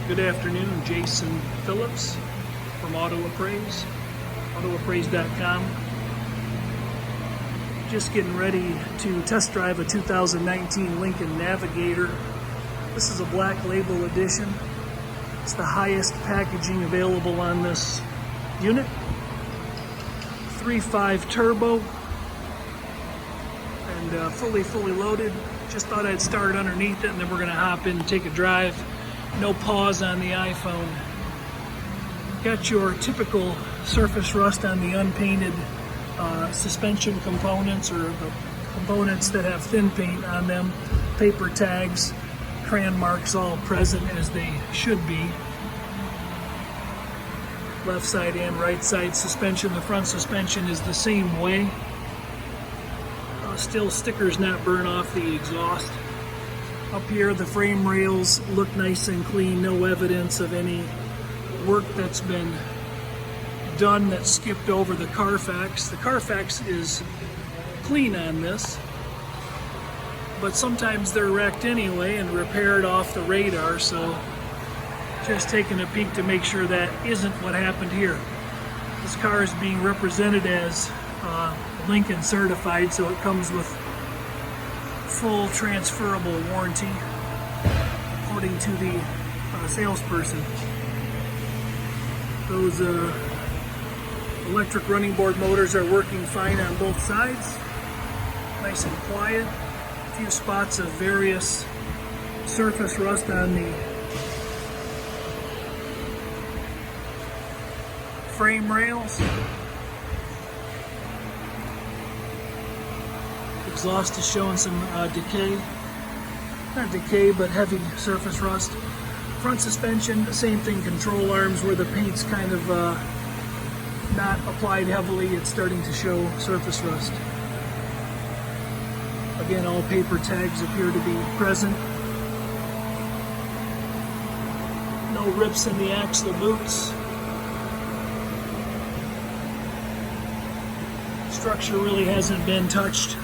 Good afternoon, Jason Phillips from Appraise, autoappraise.com. Just getting ready to test drive a 2019 Lincoln Navigator. This is a Black Label edition. It's the highest packaging available on this unit. 3.5 turbo and fully loaded. Just thought I'd start underneath it and then we're gonna hop in and take a drive. No pause on the iPhone. Got your typical surface rust on the unpainted suspension components, or the components that have thin paint on them. Paper tags, crayon marks all present as they should be. Left side and right side suspension. The front suspension is the same way. Still stickers not burn off the exhaust. Up here, the frame rails look nice and clean. No evidence of any work that's been done that skipped over the Carfax. The Carfax is clean on this, but sometimes they're wrecked anyway and repaired off the radar, so just taking a peek to make sure that isn't what happened here. This car is being represented as Lincoln certified, so it comes with full transferable warranty, according to the salesperson. Those electric running board motors are working fine on both sides. Nice and quiet. A few spots of various surface rust on the frame rails. Exhaust is showing some decay. Not decay, but heavy surface rust. Front suspension, the same thing. Control arms where the paint's kind of not applied heavily. It's starting to show surface rust. Again, all paper tags appear to be present. No rips in the axle boots. Structure really hasn't been touched.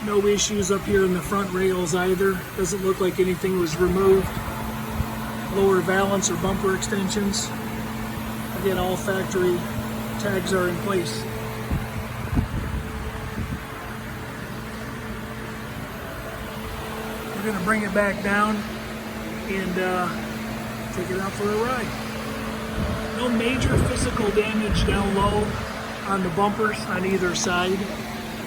No issues up here in the front rails either. Doesn't look like anything was removed. Lower valance or bumper extensions. Again, all factory tags are in place. We're going to bring it back down and take it out for a ride. No major physical damage down low on the bumpers on either side.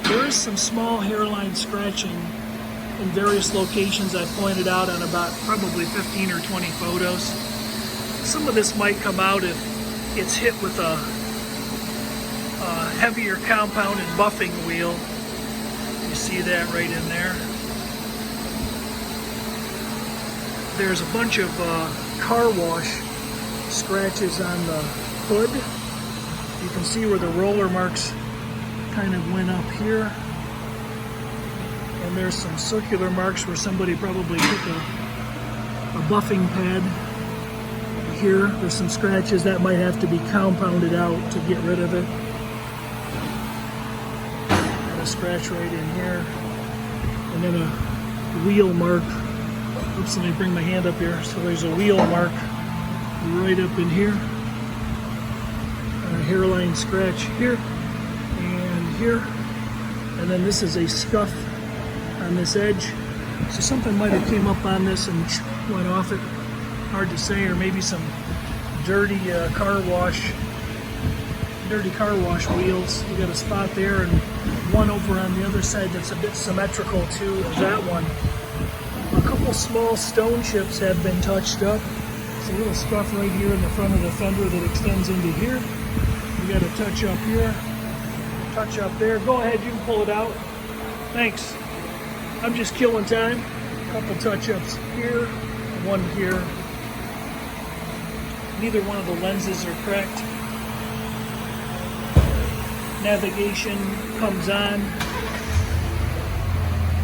There is some small hairline scratching in various locations I pointed out on about probably 15 or 20 photos. Some of this might come out if it's hit with a heavier compounded buffing wheel. You see that right in there. There's a bunch of car wash scratches on the hood. You can see where the roller marks kind of went up here, and there's some circular marks where somebody probably took a buffing pad here. There's some scratches that might have to be compounded out to get rid of it. And a scratch right in here, and then a wheel mark. Oops, let me bring my hand up here. So there's a wheel mark right up in here, and a hairline scratch here. Here, and then this is a scuff on this edge, so something might have came up on this and went off it. Hard to say, or maybe some dirty car wash wheels. You got a spot there and one over on the other side that's a bit symmetrical to that one. A couple small stone chips have been touched up. It's a little scuff right here in the front of the fender that extends into here. You got a touch up here. Touch up there. Go ahead, you can pull it out. Thanks. I'm just killing time. A couple touch-ups here, one here. Neither one of the lenses are cracked. Navigation comes on.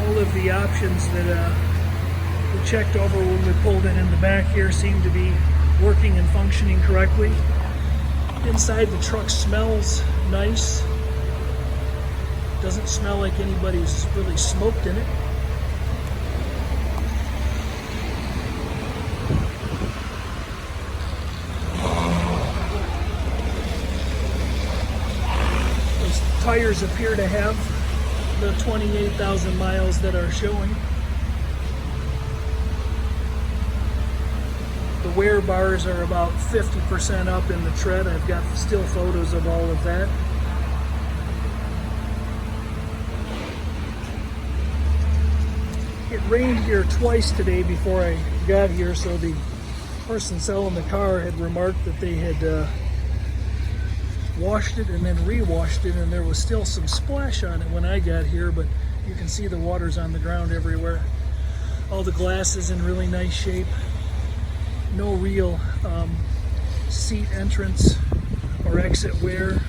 All of the options that we checked over when we pulled in the back here seem to be working and functioning correctly. Inside, the truck smells nice. Doesn't smell like anybody's really smoked in it. bars appear to have the 28,000 miles that are showing. The wear bars are about 50% up in the tread. I've got still photos of all of that. It rained here twice today before I got here, so the person selling the car had remarked that they had washed it and then re-washed it, and there was still some splash on it when I got here, but you can see the water's on the ground everywhere. All the glass is in really nice shape. No real seat entrance or exit wear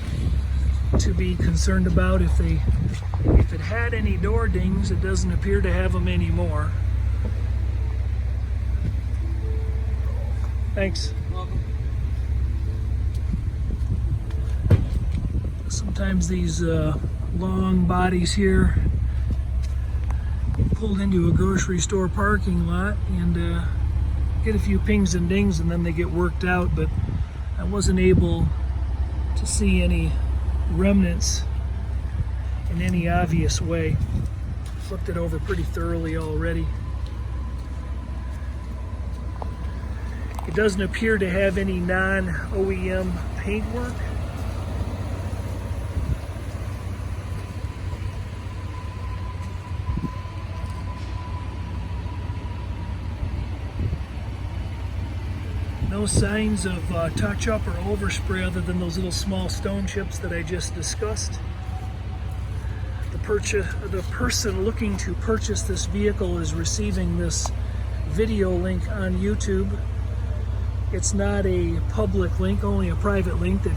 to be concerned about. If it had any door dings, it doesn't appear to have them anymore. Thanks. Welcome. Sometimes these long bodies here pulled into a grocery store parking lot and get a few pings and dings, and then they get worked out, but I wasn't able to see any remnants in any obvious way. Looked it over pretty thoroughly already. It doesn't appear to have any non-OEM paintwork. No signs of touch-up or overspray other than those little small stone chips that I just discussed. The person looking to purchase this vehicle is receiving this video link on YouTube. It's not a public link, only a private link that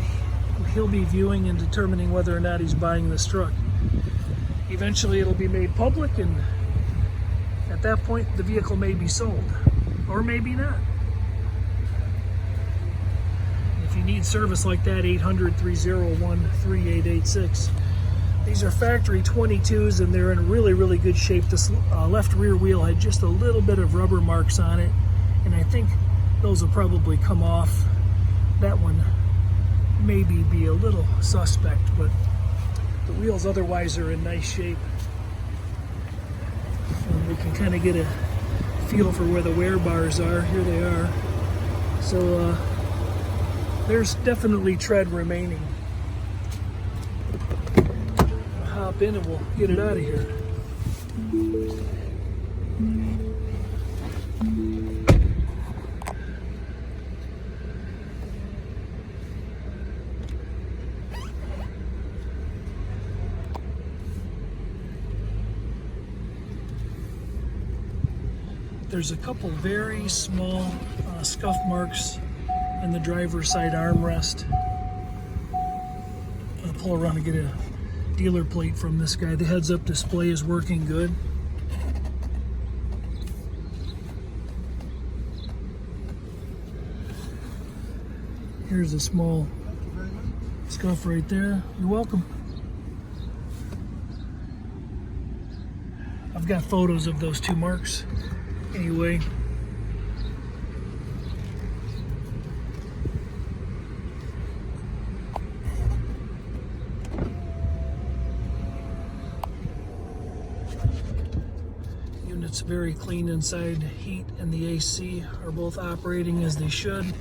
he'll be viewing and determining whether or not he's buying this truck. Eventually it'll be made public, and at that point the vehicle may be sold, or maybe not. If you need service like that, 800-301-3886. These are factory 22s, and they're in really, really good shape. This left rear wheel had just a little bit of rubber marks on it, and I think those will probably come off. That one maybe be a little suspect, but the wheels otherwise are in nice shape. And we can kind of get a feel for where the wear bars are. Here they are. So there's definitely tread remaining. I'll hop in and we'll get it out of here. There's a couple very small scuff marks in the driver's side armrest. I'll pull around and get a dealer plate from this guy. The heads-up display is working good. Here's a small scuff right there. You're welcome. I've got photos of those two marks. Anyway, unit's very clean inside. Heat and the AC are both operating as they should.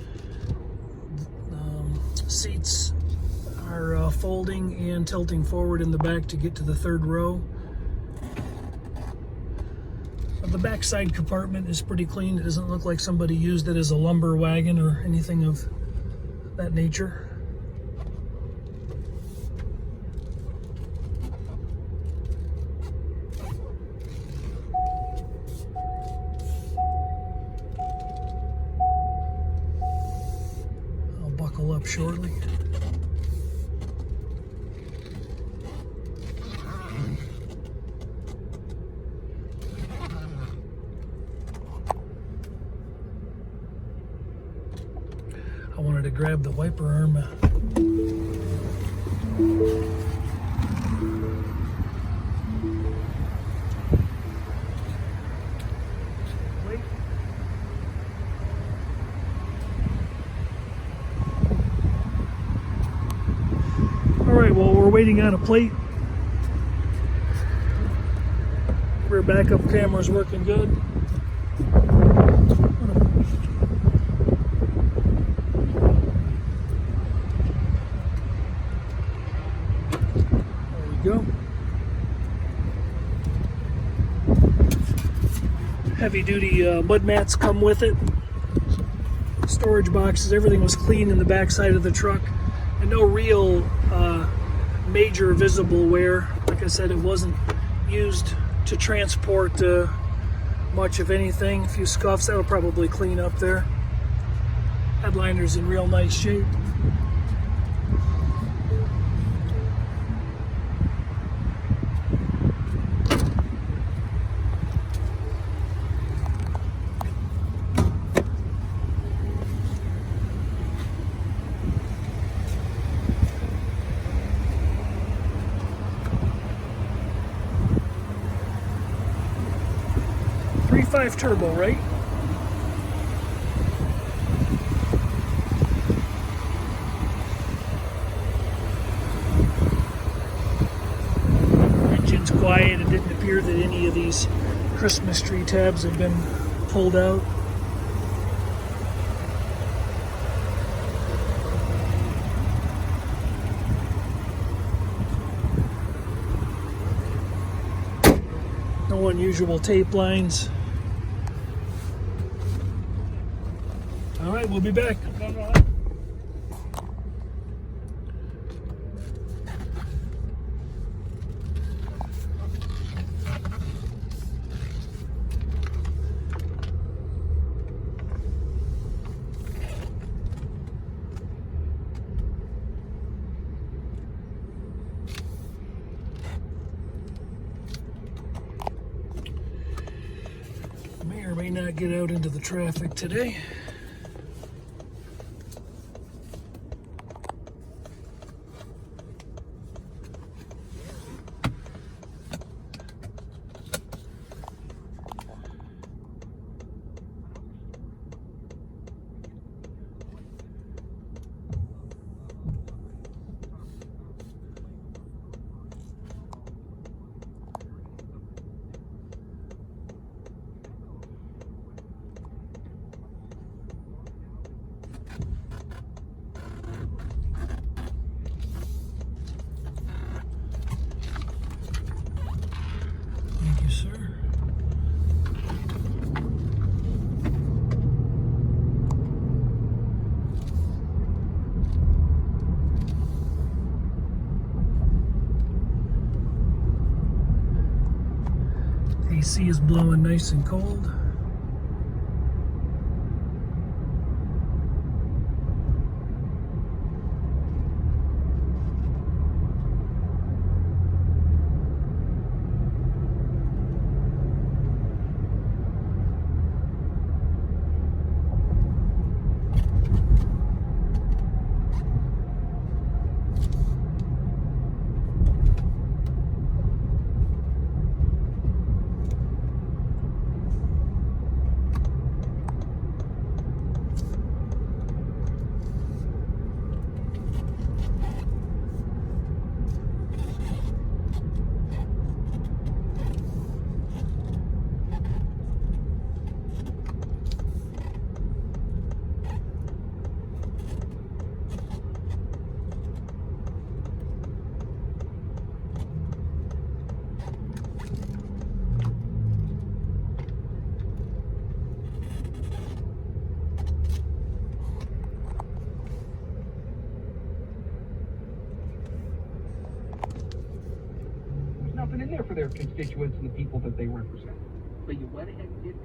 Seats are folding and tilting forward in the back to get to the third row. The backside compartment is pretty clean. It doesn't look like somebody used it as a lumber wagon or anything of that nature. I'll buckle up shortly. I wanted to grab the wiper arm. Wait. All right, well, we're waiting on a plate. sure backup camera's working good. There we go. Heavy duty mud mats come with it. Storage boxes, everything was clean in the back side of the truck, and no real major visible wear. Like I said, it wasn't used to transport much of anything. A few scuffs, that'll probably clean up there. Headliner's in real nice shape. .5 turbo, right? Engine's quiet. It didn't appear that any of these Christmas tree tabs have been pulled out. No unusual tape lines. All right, we'll be back. May or may not get out into the traffic today. Thank you, sir. AC is blowing nice and cold. Nothing in there for their constituents and the people that they represent. But you went ahead and did it.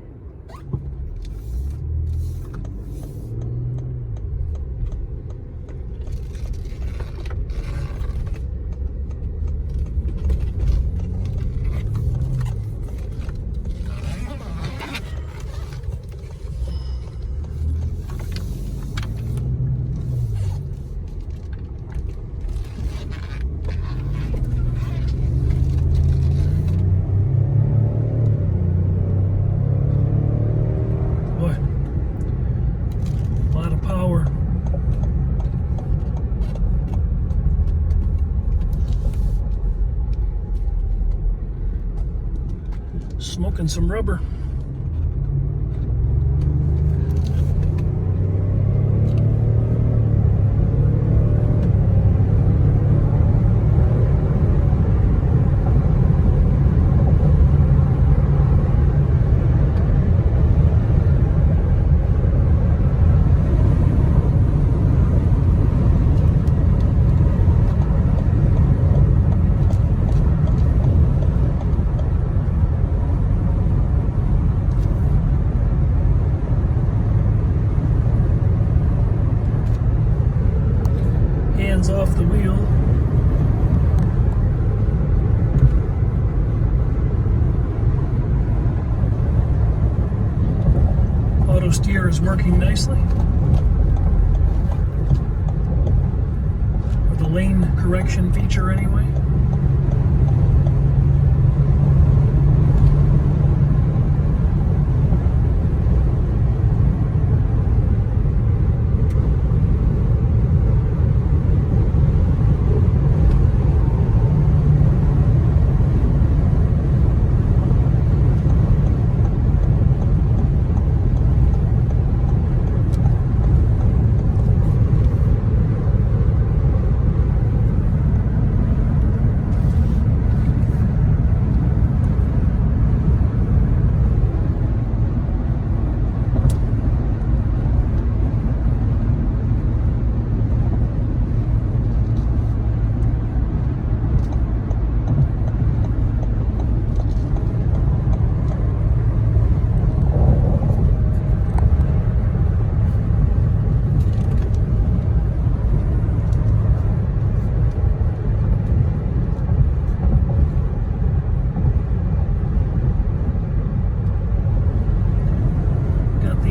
and some rubber. Hands off the wheel. Auto steer is working nicely. Or the lane correction feature anyway.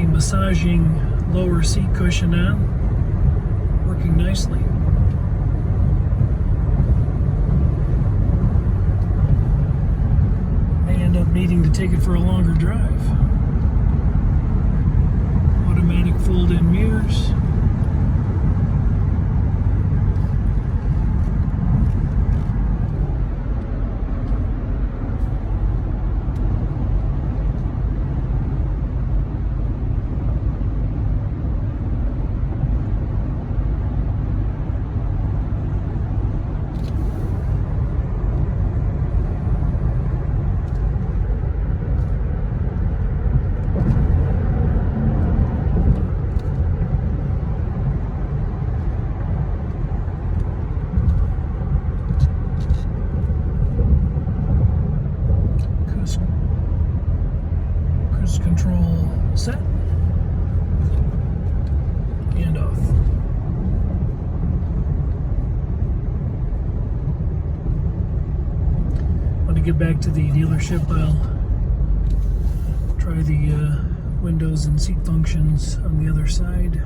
Massaging lower seat cushion on, working nicely. May end up needing to take it for a longer drive. Automatic fold-in mirrors. Cruise control set and off. When I get back to the dealership, I'll try the windows and seat functions on the other side.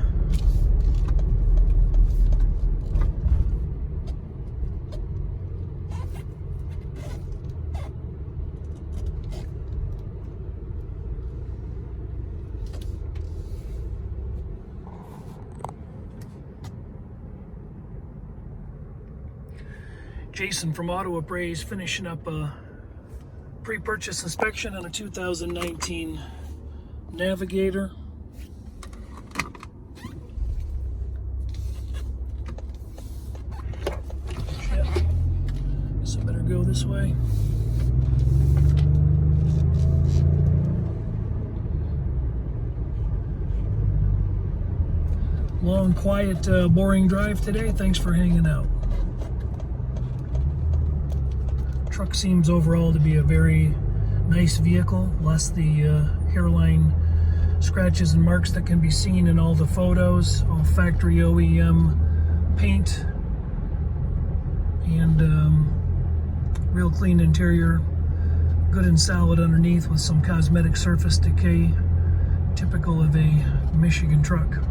Jason from Appraiser finishing up a pre-purchase inspection on a 2019 Navigator. Shit. Guess I better go this way. Long, quiet, boring drive today. Thanks for hanging out. Truck seems overall to be a very nice vehicle, less the hairline scratches and marks that can be seen in all the photos. All factory OEM paint and real clean interior, good and solid underneath with some cosmetic surface decay, typical of a Michigan truck.